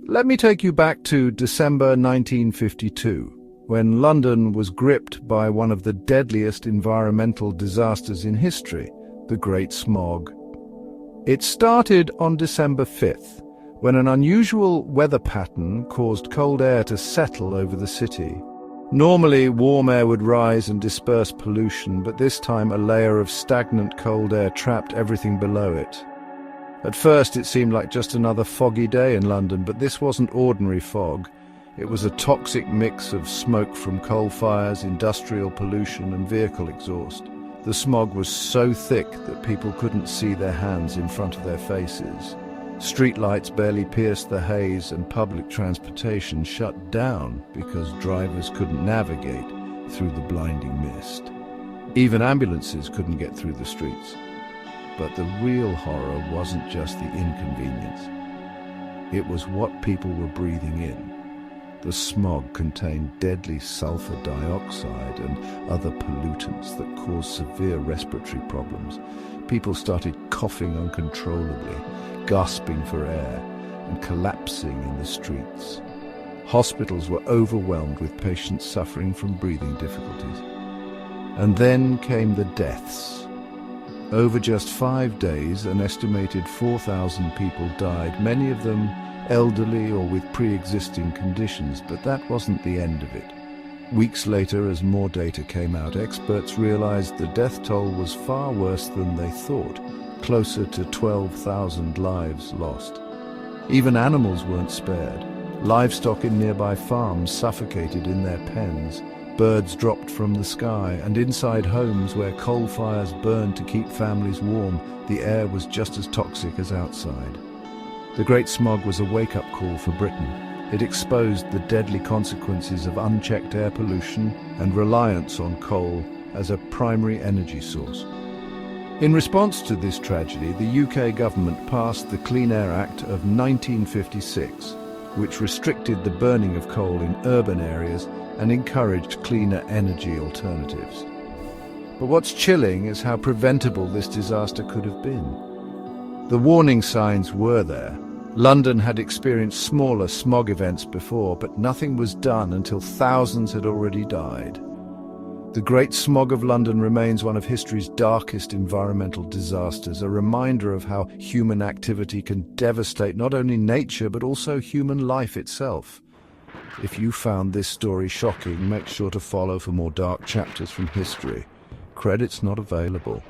Let me take you back to December 1952, when London was gripped by one of the deadliest environmental disasters in history, the Great Smog. It started on December 5th, when an unusual weather pattern caused cold air to settle over the city. Normally, warm air would rise and disperse pollution, but this time a layer of stagnant cold air trapped everything below it. At first, it seemed like just another foggy day in London, but this wasn't ordinary fog. It was a toxic mix of smoke from coal fires, industrial pollution, and vehicle exhaust. The smog was so thick that people couldn't see their hands in front of their faces. Streetlights barely pierced the haze, and public transportation shut down because drivers couldn't navigate through the blinding mist. Even ambulances couldn't get through the streets. But the real horror wasn't just the inconvenience. It was what people were breathing in. The smog contained deadly sulfur dioxide and other pollutants that caused severe respiratory problems. People started coughing uncontrollably, gasping for air, and collapsing in the streets. Hospitals were overwhelmed with patients suffering from breathing difficulties. And then came the deaths. Over just 5 days, an estimated 4,000 people died, many of them elderly or with pre-existing conditions, but that wasn't the end of it. Weeks later, as more data came out, experts realized the death toll was far worse than they thought, closer to 12,000 lives lost. Even animals weren't spared. Livestock in nearby farms suffocated in their pens. Birds dropped from the sky, and inside homes where coal fires burned to keep families warm, the air was just as toxic as outside. The Great Smog was a wake-up call for Britain. It exposed the deadly consequences of unchecked air pollution and reliance on coal as a primary energy source. In response to this tragedy, the UK government passed the Clean Air Act of 1956, which restricted the burning of coal in urban areas and encouraged cleaner energy alternatives. But what's chilling is how preventable this disaster could have been. The warning signs were there. London had experienced smaller smog events before, but nothing was done until thousands had already died. The Great Smog of London remains one of history's darkest environmental disasters, a reminder of how human activity can devastate not only nature but also human life itself. If you found this story shocking, make sure to follow for more dark chapters from history. Credits not available.